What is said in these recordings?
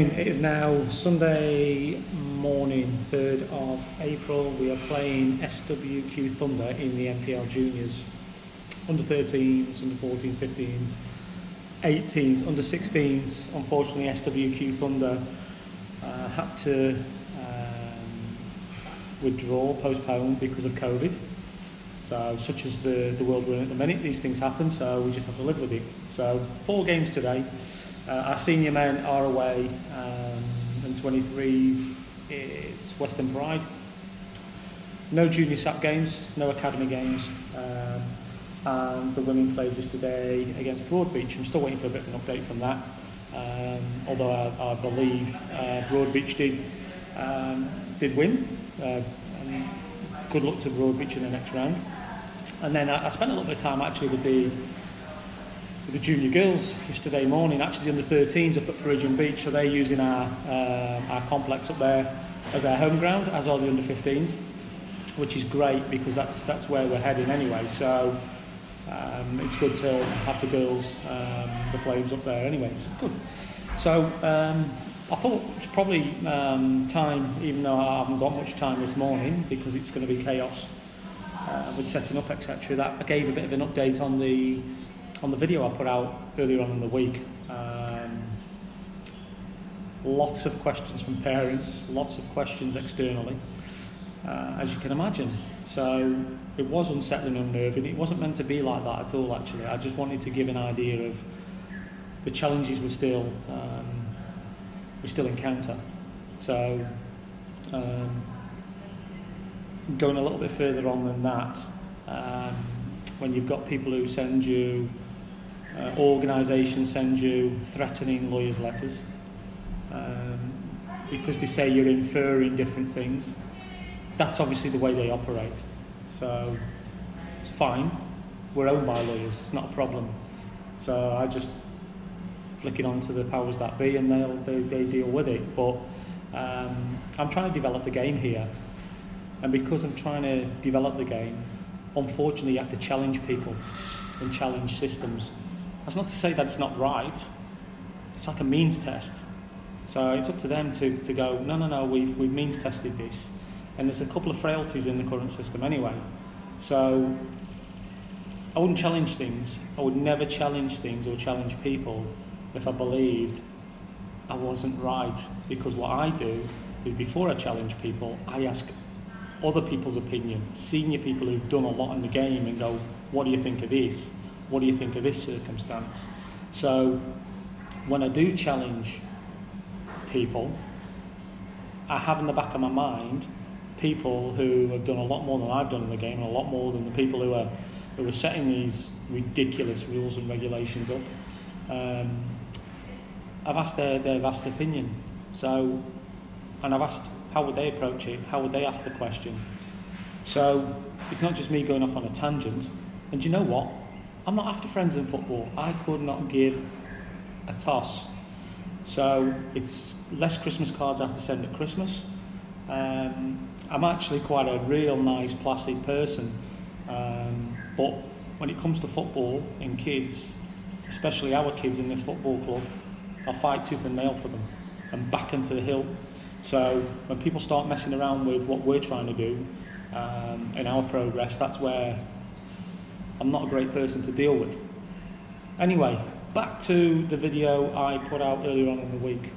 morning. It is now Sunday morning, 3rd of April. We are playing SWQ Thunder in the NPL Juniors. Under 13s, under 14s, 15s, 18s, under 16s. Unfortunately, SWQ Thunder had to withdraw, postpone because of COVID. So, such as the world we're in at the minute, these things happen, so we just have to live with it. So, 4 games today. Our senior men are away, and 23s, it's Western Pride. No junior SAP games, no academy games, and the women played just today against Broadbeach. I'm still waiting for a bit of an update from that, although I believe Broadbeach did win. Good luck to Broadbeach in the next round. And then I spent a little bit of time actually with the junior girls yesterday morning, actually the under 13s up at Perigian Beach, so they're using our complex up there as their home ground, as are the under 15s, which is great because that's where we're heading anyway. So it's good to have the girls, the Flames up there anyway. Good. So I thought it's probably time, even though I haven't got much time this morning because it's going to be chaos with setting up, etc., that I gave a bit of an update on the video I put out earlier on in the week. Lots of questions from parents, lots of questions externally, as you can imagine. So it was unsettling and unnerving. It wasn't meant to be like that at all, actually. I just wanted to give an idea of the challenges we still encounter. So going a little bit further on than that, when you've got people who send you, organisations send you threatening lawyers' letters because they say you're inferring different things. That's obviously the way they operate. So it's fine. We're owned by lawyers. It's not a problem. So I just flick it on to the powers that be, and they deal with it. But I'm trying to develop the game here, and because I'm trying to develop the game, unfortunately, you have to challenge people and challenge systems. That's not to say that it's not right. It's like a means test. So it's up to them to go, no, we've means tested this. And there's a couple of frailties in the current system anyway. So I wouldn't challenge things. I would never challenge things or challenge people if I believed I wasn't right. Because what I do is before I challenge people, I ask other people's opinion, senior people who've done a lot in the game, and go, what do you think of this? What do you think of this circumstance? So when I do challenge people, I have in the back of my mind people who have done a lot more than I've done in the game, and a lot more than the people who are setting these ridiculous rules and regulations up. I've asked their vast opinion. So, and I've asked how would they approach it, how would they ask the question. So it's not just me going off on a tangent. And you know what? I'm not after friends in football. I could not give a toss. So it's less Christmas cards I have to send at Christmas. I'm actually quite a real nice, placid person. But when it comes to football and kids, especially our kids in this football club, I'll fight tooth and nail for them and back into the hill. So when people start messing around with what we're trying to do in our progress, that's where I'm not a great person to deal with. Anyway, back to the video I put out earlier on in the week.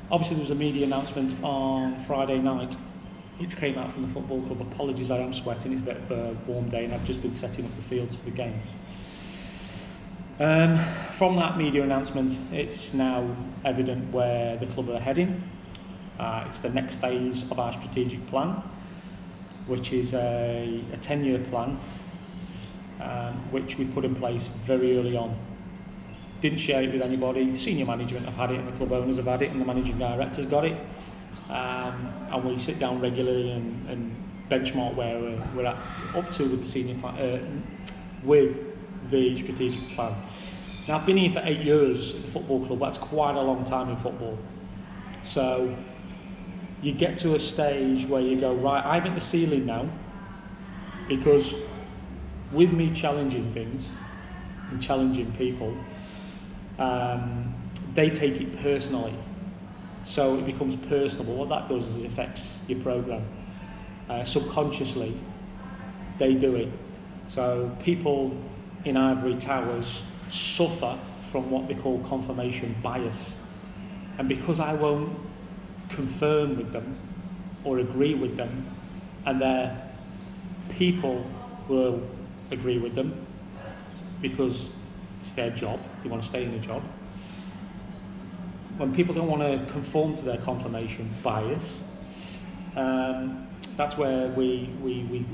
Obviously there was a media announcement on Friday night which came out from the football club. Apologies, I am sweating, it's a bit of a warm day and I've just been setting up the fields for the games. From that media announcement, it's now evident where the club are heading. It's the next phase of our strategic plan, which is a 10-year plan, which we put in place very early on. Didn't share it with anybody. Senior management have had it, and the club owners have had it, and the managing director's got it. And we sit down regularly and benchmark where we're at, up to with the senior plan, with the strategic plan. Now I've been here for 8 years at the football club. That's quite a long time in football. So you get to a stage where you go, right, I'm at the ceiling now, because with me challenging things and challenging people, they take it personally. So it becomes personal. But what that does is it affects your program. Subconsciously, they do it. So people in ivory towers suffer from what they call confirmation bias. And because I won't confirm with them or agree with them, and their people will agree with them because it's their job, they want to stay in the job. When people don't want to conform to their confirmation bias, that's where we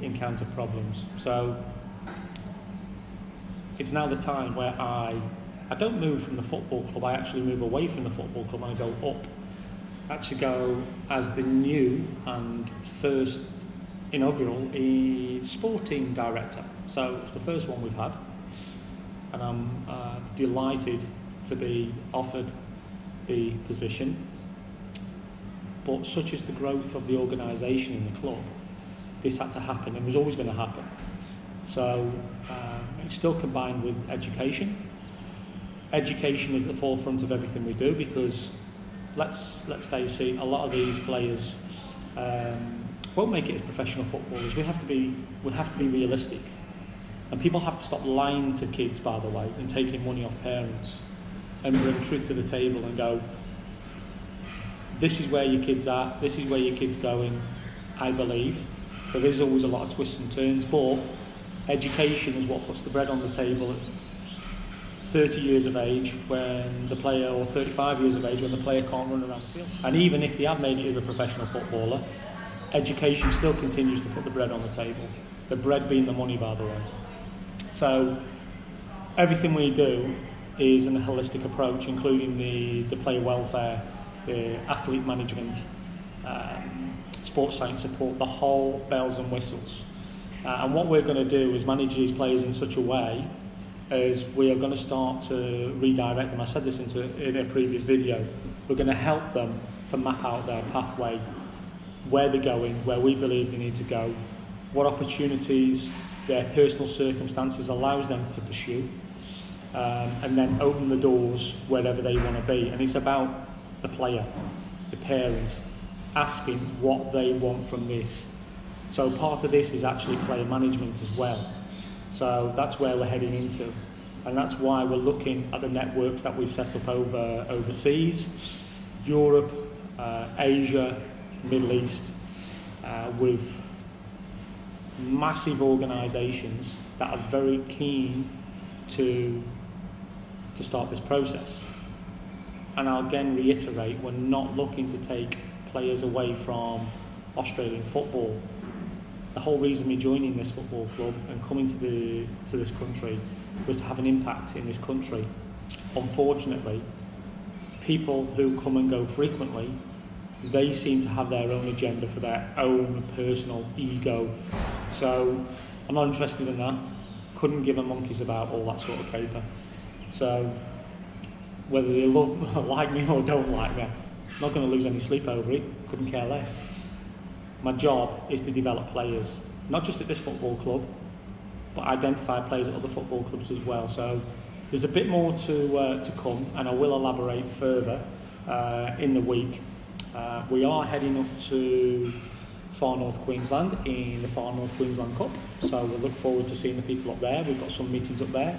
encounter problems. So it's now the time where I don't move from the football club, I actually move away from the football club and I go up. I actually go as the new and first inaugural sporting director. So it's the first one we've had, and I'm delighted to be offered the position. But such is the growth of the organisation in the club, this had to happen and was always going to happen. So it's still combined with education. Education is at the forefront of everything we do, because let's face it, a lot of these players won't make it as professional footballers. We have to be realistic, and people have to stop lying to kids, by the way, and taking money off parents, and bring truth to the table and go, this is where your kids are, this is where your kid's going. I believe there is always a lot of twists and turns, but education is what puts the bread on the table at 30 years of age when the player, or 35 years of age when the player can't run around the field. And even if they have made it as a professional footballer, education still continues to put the bread on the table. The bread being the money, by the way. So everything we do is in a holistic approach, including the player welfare, the athlete management, sports science support, the whole bells and whistles. And what we're going to do is manage these players in such a way as we are going to start to redirect them. I said this in a previous video. We're going to help them to map out their pathway, where they're going, where we believe they need to go, what opportunities their personal circumstances allows them to pursue, and then open the doors wherever they want to be. And it's about the player, the parent, asking what they want from this. So part of this is actually player management as well. So that's where we're heading into, and that's why we're looking at the networks that we've set up overseas, Europe, Asia, Middle East, with massive organisations that are very keen to start this process. And I'll again reiterate, we're not looking to take players away from Australian football. The whole reason me joining this football club and coming to this country was to have an impact in this country. Unfortunately, people who come and go frequently, they seem to have their own agenda for their own personal ego. So I'm not interested in that. Couldn't give a monkeys about all that sort of paper. So whether they like me or don't like me, I'm not going to lose any sleep over it. Couldn't care less. My job is to develop players, not just at this football club, but identify players at other football clubs as well. So there's a bit more to come, and I will elaborate further in the week. We are heading up to Far North Queensland in the Far North Queensland Cup, so we'll look forward to seeing the people up there. We've got some meetings up there.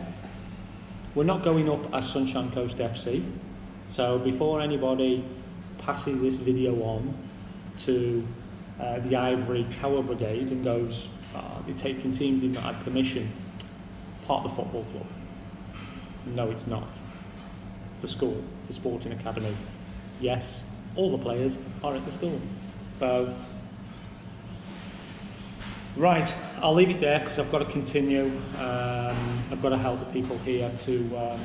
We're not going up as Sunshine Coast FC, so before anybody passes this video on to the Ivory Tower Brigade and goes, they're taking teams they've not had permission, part of the football club. No, it's not. It's the school, it's the sporting academy. Yes, all the players are at the school. So, right, I'll leave it there because I've got to continue. I've got to help the people here to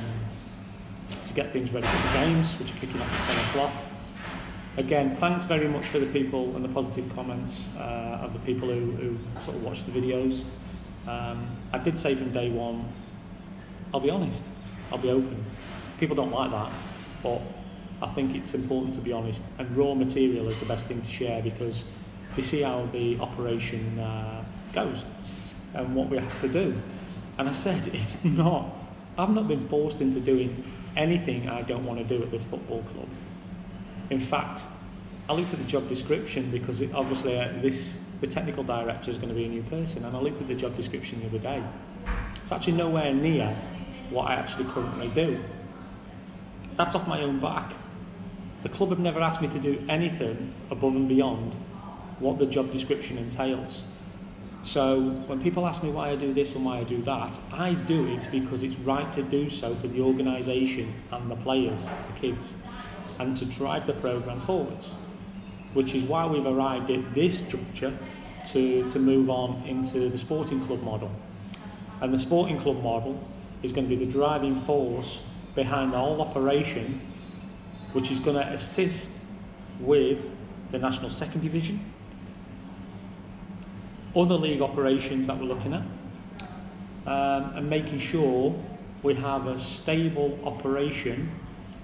get things ready for the games, which are kicking off at 10 o'clock. Again, thanks very much for the people and the positive comments of the people who sort of watch the videos. I did say from day one, I'll be honest, I'll be open. People don't like that, but I think it's important to be honest, and raw material is the best thing to share because they see how the operation goes and what we have to do. And I said, I've not been forced into doing anything I don't want to do at this football club. In fact, I looked at the job description because obviously the technical director is going to be a new person, and I looked at the job description the other day. It's actually nowhere near what I actually currently do. That's off my own back. The club have never asked me to do anything above and beyond what the job description entails. So when people ask me why I do this and why I do that, I do it because it's right to do so for the organisation and the players, the kids, and to drive the programme forwards, which is why we've arrived at this juncture to move on into the sporting club model. And the sporting club model is going to be the driving force behind the whole operation, which is going to assist with the National Second Division, other league operations that we're looking at, and making sure we have a stable operation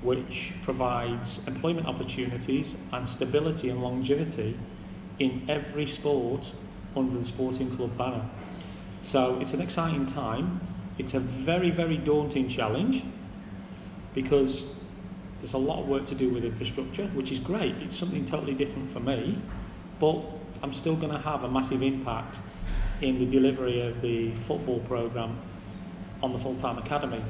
which provides employment opportunities and stability and longevity in every sport under the sporting club banner. So it's an exciting time. It's a very, very daunting challenge because there's a lot of work to do with infrastructure, which is great. It's something totally different for me, but I'm still going to have a massive impact in the delivery of the football programme on the full-time academy.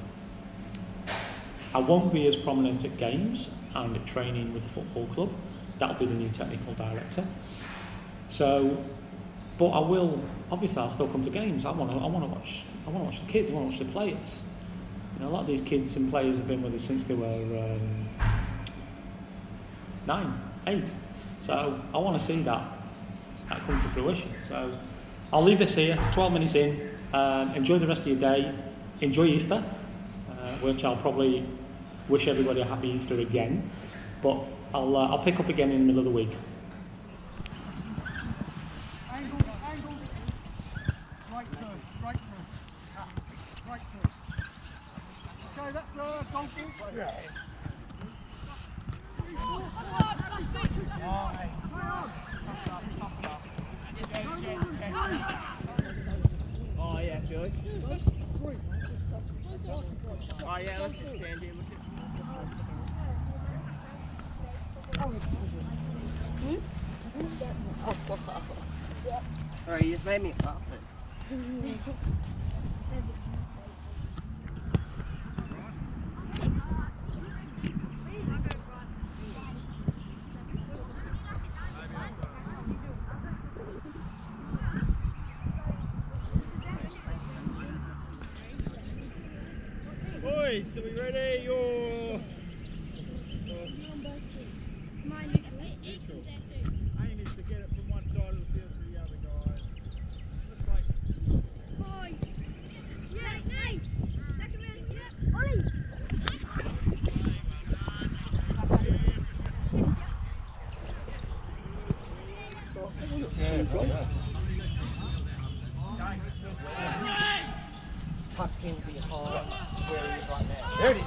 I won't be as prominent at games and at training with the football club. That'll be the new technical director. So, but I will, obviously I'll still come to games. I want to watch the kids, I want to watch the players. You know, a lot of these kids and players have been with us since they were 9, 8. So I want to see that come to fruition. So I'll leave this here. It's 12 minutes in. Enjoy the rest of your day. Enjoy Easter, which I'll probably wish everybody a happy Easter again. But I'll pick up again in the middle of the week. Angle. Right turn. Right turn. Okay, that's goal ball. Yeah. Oh yeah, Felix. Oh yeah, let's just stand here. Alright, you just made me laugh. Boys, are we ready? Your aim is to get it from one side of the field to the other, guys. Looks like tucks in behind where he is right now. There it is.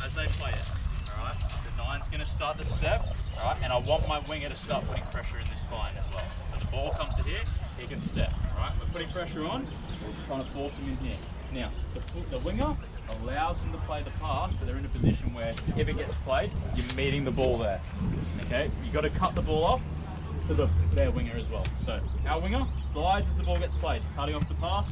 as they play it, alright? The 9's going to start the step, alright? And I want my winger to start putting pressure in this spine as well. So the ball comes to here, he can step, alright? We're putting pressure on, we're trying to force him in here. Now, the winger allows them to play the pass, but they're in a position where if it gets played, you're meeting the ball there, okay? You've got to cut the ball off to their winger as well. So our winger slides as the ball gets played, cutting off the pass,